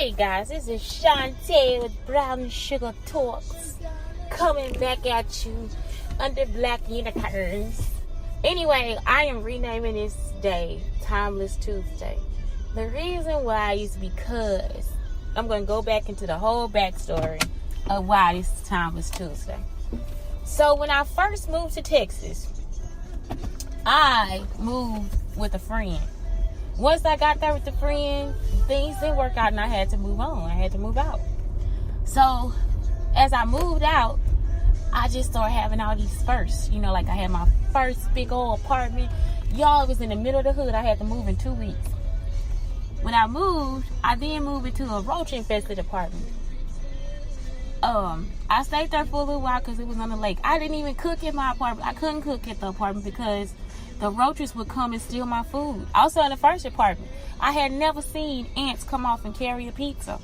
Hey guys, this is Shantae with Brown Sugar Talks, coming back at you under Black Unicorns. Anyway, I am renaming this day Timeless Tuesday. The reason why is because I'm going to go back into the whole backstory of why this is Timeless Tuesday. So when I first moved to Texas, I moved with a friend. Once I got there with the friend, things didn't work out and I had to move on. I had to move out. So as I moved out, I just started having all these firsts. You know, like I had my first big old apartment. Y'all, it was in the middle of the hood. I had to move in 2 weeks. When I moved, I then moved into a roach-infested apartment. I stayed there for a little while because it was on the lake. I didn't even cook in my apartment. I couldn't cook at the apartment because the roaches would come and steal my food. Also in the first apartment, I had never seen ants come off and carry a pizza.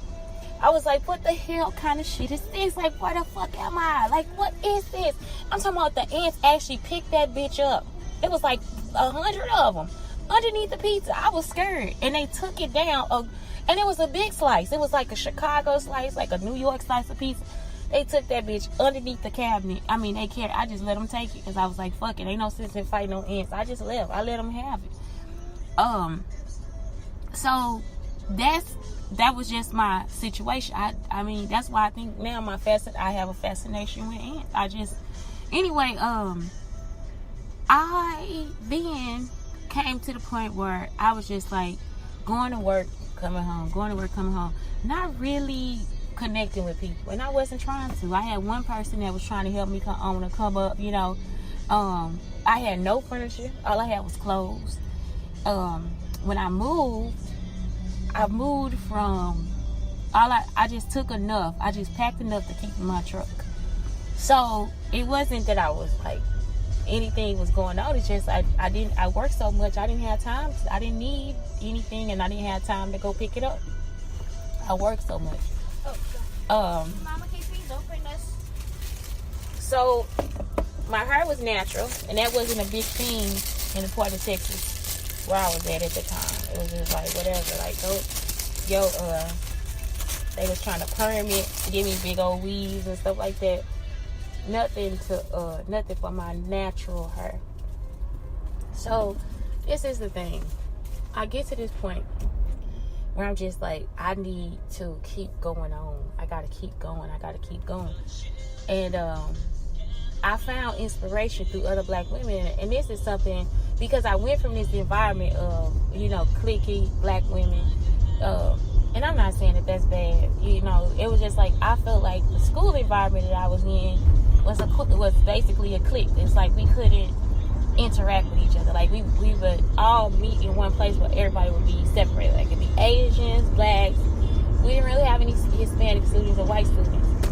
I was like, what the hell kind of shit is this? Like, where the fuck am I? Like, what is this? I'm talking about the ants actually picked that bitch up. It was like 100 of them underneath the pizza. I was scared. And they took it down. And it was a big slice. It was like a Chicago slice, like a New York slice of pizza. They took that bitch underneath the cabinet. I mean, I just let them take it because I was like, fuck it. Ain't no sense in fighting no ants. I just left. I let them have it. So that was just my situation. I mean, that's why I think now I have a fascination with ants. Anyway, I then came to the point where I was just like going to work, coming home, going to work, coming home. Not really connecting with people, and I wasn't trying to. I had one person that was trying to help me come up, you know. I had no furniture. All I had was clothes. When I moved from I just took enough. I just packed enough to keep in my truck. So it wasn't that I was like anything was going on. It's just I worked so much. I didn't have time. I didn't need anything, and I didn't have time to go pick it up. I worked so much. Mama, can you please open this? So my hair was natural, and that wasn't a big thing in the part of Texas where I was at the time. It was just like whatever, like they was trying to perm it, give me big old weaves and stuff like that. Nothing for my natural hair. So this is the thing. I get to this point where I'm just like, I need to keep going on. I gotta keep going. And I found inspiration through other black women. And this is something, because I went from this environment of, you know, cliquey black women. And I'm not saying that that's bad. You know, it was just like, I felt like the school environment that I was in was basically a clique. It's like we couldn't interact with each other. Like we would all meet in one place, but everybody would be separated. Like it'd be Asians, blacks. We didn't really have any Hispanic students or white students.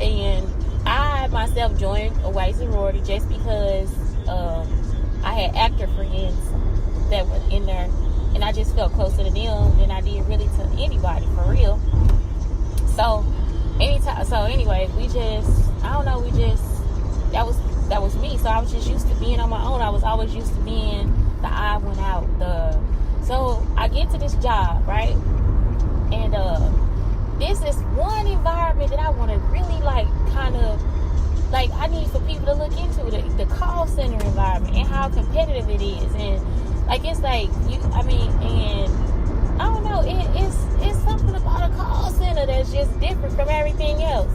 And I myself joined a white sorority just because I had actor friends that were in there, and I just felt closer to them than I did really to anybody, for real. So anyway, that was me. So I was just used to being on my own. I was always used to being the odd one out. So I get to this job, right? And this is one environment that I want to really I need for people to look into the call center environment and how competitive it is. And it's like and I don't know, it's something about a call center that's just different from everything else.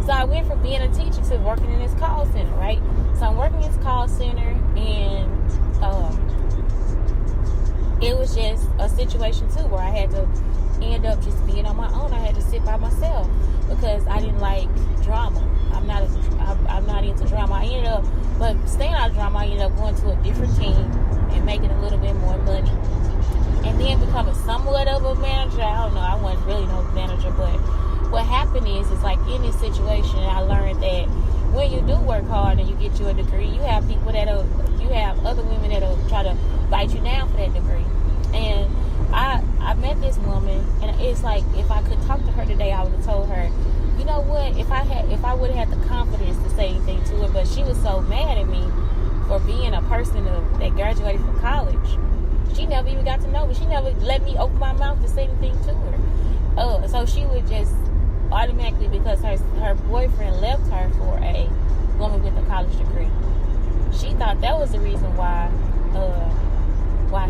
So I went from being a teacher to working in this call center, right? So I'm working in this call center, and it was just a situation too where I had to end up just being on my own. I had to sit by myself because I didn't like drama. I'm not into drama. But staying out of drama, I ended up going to a different team and making a little bit more money, and then becoming somewhat of a manager. I don't know. I wasn't really no manager, but what happened is like in this situation, I learned that when you do work hard and you get you a degree, you have other women that'll try to bite you down for that degree. And I met this woman, and it's like, if I could talk to her today, I would have told her, you know what, if I would have had the confidence to say anything to her, but she was so mad at me for being a person that graduated from college. She never even got to know me. She never let me open my mouth to say anything to her. So So she would just automatically, because her boyfriend left her for a woman with a college degree. She thought that was the reason why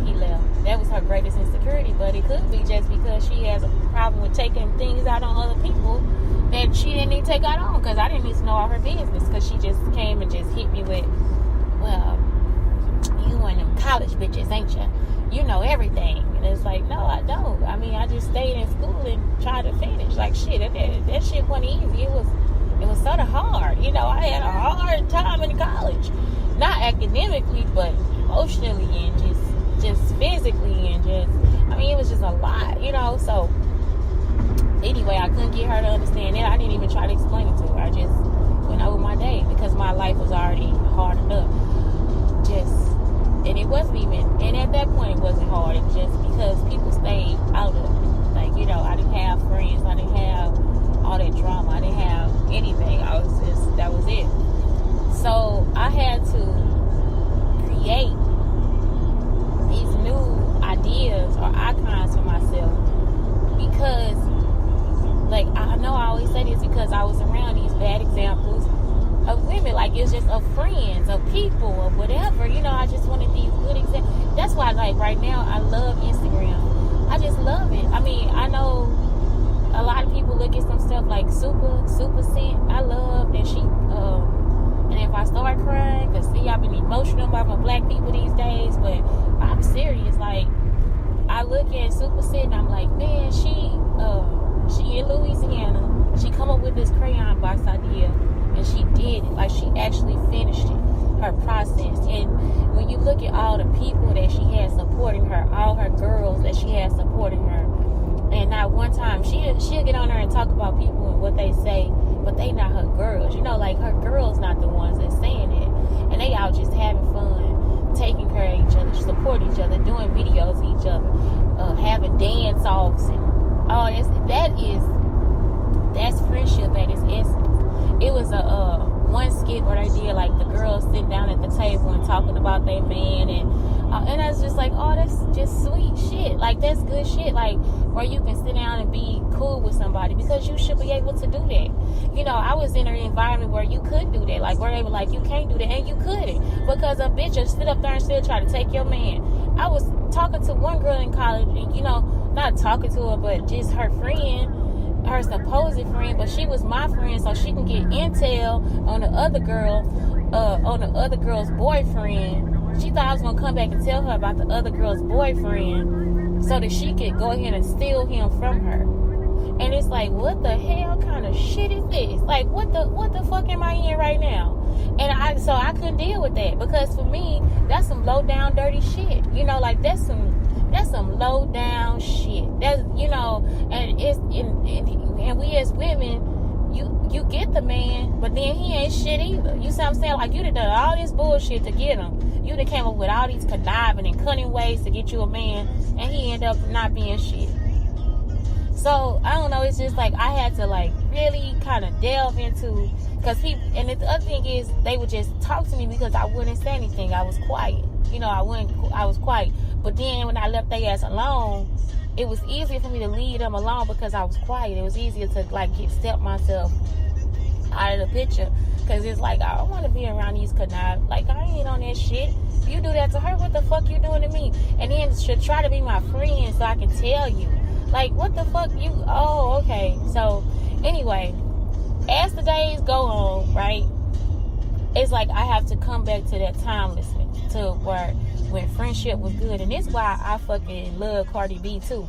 he left. That was her greatest insecurity, but it could be just because she has a problem with taking things out on other people that she didn't need to take out on, because I didn't need to know all her business, because she just came and just hit me with, well, you and them college bitches, ain't you? You know everything. And it's like, no, I don't. I mean, I just stayed in school and tried to finish. Like, shit, that shit wasn't easy. It was sort of hard. You know, I had a hard time in college. Not academically, but emotionally and just physically and I mean, it was just a lot, you know. So anyway, I couldn't get her to understand that. I didn't even try to explain it to her. I just went over my day because my life was already hard enough. And it wasn't even, and at that point it wasn't hard. It was just because people stayed out of it. Like, you know, I didn't have friends. I didn't have all that drama. I didn't have anything. That was it. So I had to create these new ideas or icons for myself, because, like, I know I always say this because I was around these bad examples of women. Like, it's just of friends, of people, of whatever, you know. I just wanted these good examples. That's why, like, right now I love Instagram. I just love it. I mean, I know a lot of people look at some stuff like super scent. I love that she and if I start crying, because see, I've been emotional about my black people these days, but I'm serious. Like, I look at Super Sit and I'm like, man, she in Louisiana. She come up with this crayon box idea, and she did it. Like, she actually finished it, her process. And when you look at all the people that she had supporting her, all her girls that she had supporting her, and not one time she'll get on there and talk about people and what they say, but they not her girls. You know, like, her girls not the ones that's saying it, and they out just having fun, taking care of each other, supporting each other, doing videos of each other, having dance offs and all that's friendship at its essence. It was a one skit where they did, like, the girls sitting down at the table and talking about their man, and I was just like, oh, that's just sweet shit. Like, that's good shit. Like, where you can sit down and be cool with somebody, because you should be able to do that. You know, I was in an environment where you could do that. Like, where they were like, you can't do that, and you couldn't, because a bitch will sit up there and still try to take your man. I was talking to one girl in college, and, you know, not talking to her, but just her friend, her supposed friend, but she was my friend, so she can get intel on the other girl, on the other girl's boyfriend. She thought I was gonna come back and tell her about the other girl's boyfriend, so that she could go ahead and steal him from her. And it's like, what the hell kind of shit is this? Like, what the fuck am I in right now? And I couldn't deal with that, because for me, that's some low down dirty shit. You know, like, that's some low down shit. That's, you know, and we as women, you get the man, but then he ain't shit either. You see what I'm saying? Like, you done all this bullshit to get him. You done came up with all these conniving and cunning ways to get you a man, and he ended up not being shit. So, I don't know, it's just like, I had to, like, really kind of delve into, because people, and the other thing is, they would just talk to me because I wouldn't say anything. I was quiet. You know, I was quiet. But then when I left their ass alone, it was easier for me to leave them alone because I was quiet. It was easier to, like, step myself out of the picture, because it's like, I don't want to be around these conniving. Like, I ain't on that shit. If you do that to her, what the fuck you doing to me? And then should try to be my friend so I can tell you. Like, what the fuck you... Oh, okay. So, anyway, as the days go on, right, it's like I have to come back to that timelessness, to where when friendship was good. And this is why I fucking love Cardi B, too.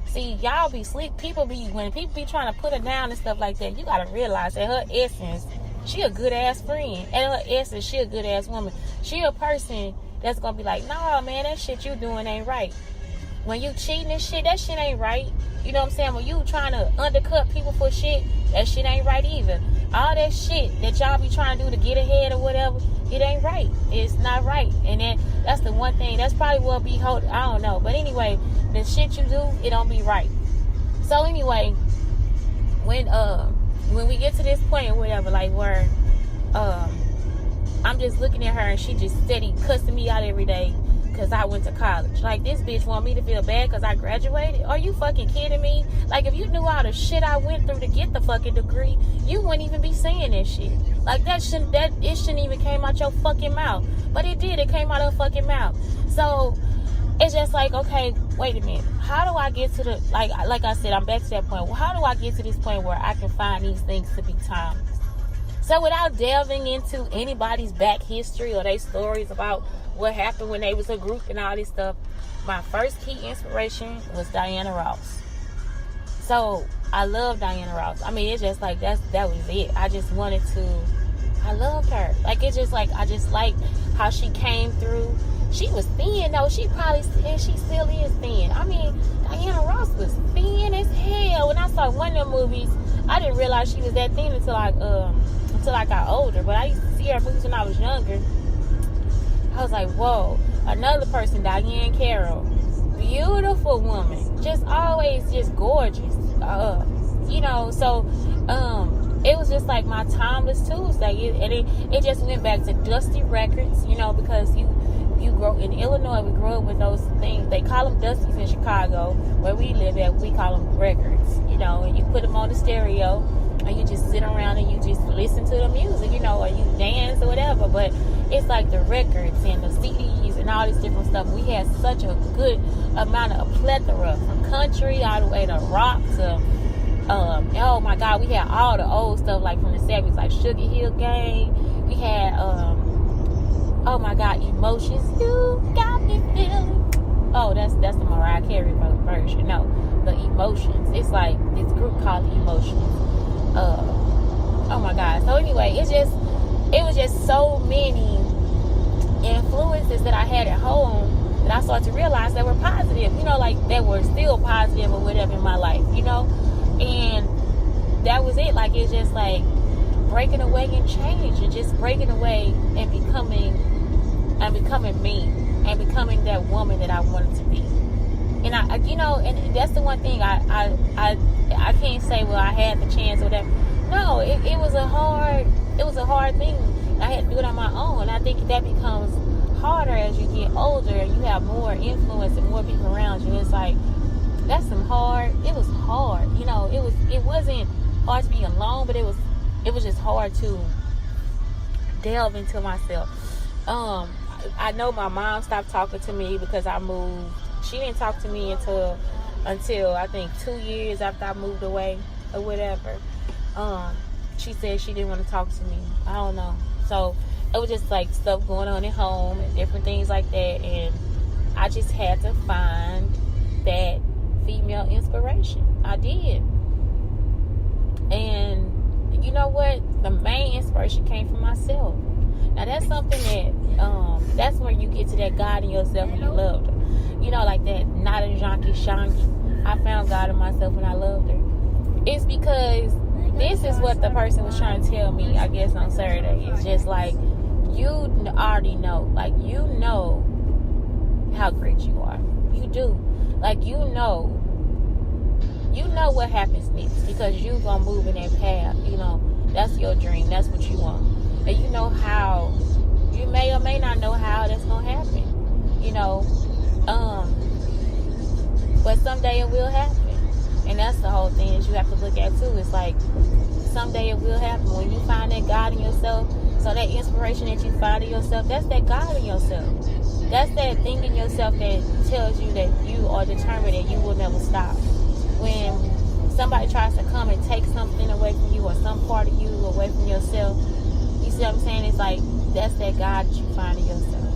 See, y'all be sleep. When people be trying to put her down and stuff like that, you gotta realize that her essence, she a good-ass friend. And her essence, she a good-ass woman. She a person that's gonna be like, nah, man, that shit you doing ain't right. When you cheating and shit, that shit ain't right. You know what I'm saying? When you trying to undercut people for shit, that shit ain't right either. All that shit that y'all be trying to do to get ahead or whatever, it ain't right. It's not right. And then that's the one thing. That's probably what be holding. I don't know. But anyway, the shit you do, it don't be right. So anyway, when we get to this point or whatever, like, where I'm just looking at her and she just steady cussing me out every day, because I went to college. Like, this bitch want me to feel bad because I graduated? Are you fucking kidding me? Like, if you knew all the shit I went through to get the fucking degree, you wouldn't even be saying that shit. Like, it shouldn't even came out your fucking mouth. But it did. It came out of her fucking mouth. So, it's just like, okay, wait a minute. How do I get to the, like I said, I'm back to that point. Well, how do I get to this point where I can find these things to be timeless? So without delving into anybody's back history or their stories about what happened when they was a group and all this stuff, my first key inspiration was Diana Ross. So I love Diana Ross. I mean, it's just like that was it. I just wanted to, I loved her. Like, it's just like, I just liked how she came through. She was thin though. She still is thin. I mean, Diana Ross was thin as hell. When I saw one of them movies, I didn't realize she was that thin until I got older. But I used to see her movies when I was younger. I was like, whoa. Another person, Diane Carroll, beautiful woman, just always just gorgeous. You know, so it was just like my timeless Tuesday, and it just went back to Dusty Records, you know, because you grow in Illinois, we grew up with those things. They call them Dusties in Chicago, where we live at. We call them records, you know, and you put them on the stereo, and you just sit around and you just listen to the music, you know, or you dance or whatever. But it's like the records and the CDs and all this different stuff. We had such a good amount of a plethora, from country all the way to rock to oh my God, we had all the old stuff like from the 70s, like Sugar Hill Gang. We had oh my God, Emotions. You got me feeling. Oh, that's the Mariah Carey version. No, the Emotions. It's like this group called Emotions. Oh my God. So anyway, it was just so many influences that I had at home that I started to realize that were positive. You know, like that were still positive or whatever in my life. You know, and that was it. Like, it's just like breaking away and change, and just breaking away and becoming me, and becoming that woman that I wanted to be. And I you know, and that's the one thing I can't say, well, I had the chance or whatever. No, it was a hard thing. I had to do it on my own. I think that becomes harder as you get older and you have more influence and more people around you. It's like, it was hard. You know, it wasn't hard to be alone, but it was just hard to delve into myself. I know my mom stopped talking to me because I moved. She didn't talk to me until I think 2 years after I moved away or whatever. She said she didn't want to talk to me. I don't know. So it was just like stuff going on at home and different things like that. And I just had to find that female inspiration. I did. And you know what? The main inspiration came from myself. Now that's something that, that's where you get to that God in yourself when you loved her. You know, like that Nada Janki Shangi. I found God in myself when I loved her. It's because this is what the person was trying to tell me, I guess, on Saturday. It's just like, you already know. Like, you know how great you are. You do. Like, you know what happens next, because you gonna move in that path. You know, that's your dream. That's what you want. And you know how. You may or may not know how that's gonna happen. You know, but someday it will happen. And that's the whole thing that you have to look at too. It's like, someday it will happen. When you find that God in yourself, so that inspiration that you find in yourself, that's that God in yourself. That's that thing in yourself that tells you that you are determined that you will never stop. When somebody tries to come and take something away from you, or some part of you away from yourself, you see what I'm saying? It's like, that's that God that you find in yourself.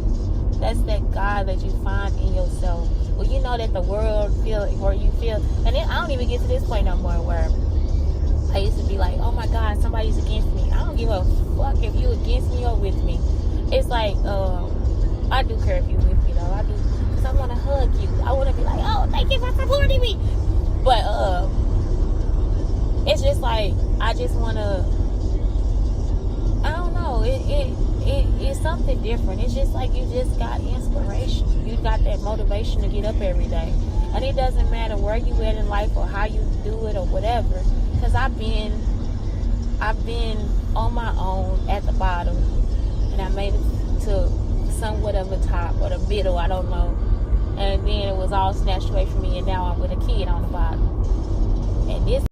That's that God that you find in yourself. Well, you know that the world or you feel, and then I don't even get to this point no more where I used to be like, oh my God, somebody's against me. I don't give a fuck if you against me or with me. It's like, I do care if you with me though. I do, because I want to hug you. I want to be like, oh, thank you for supporting me. But it's just like, I just want to, I don't know, it's something different. It's just like, you just got inspiration. You got that motivation to get up every day. And it doesn't matter where you at in life or how you do it or whatever. Because I've been on my own at the bottom. And I made it to somewhat of a top or the middle, I don't know. And then it was all snatched away from me, and now I'm with a kid on the bottom. And this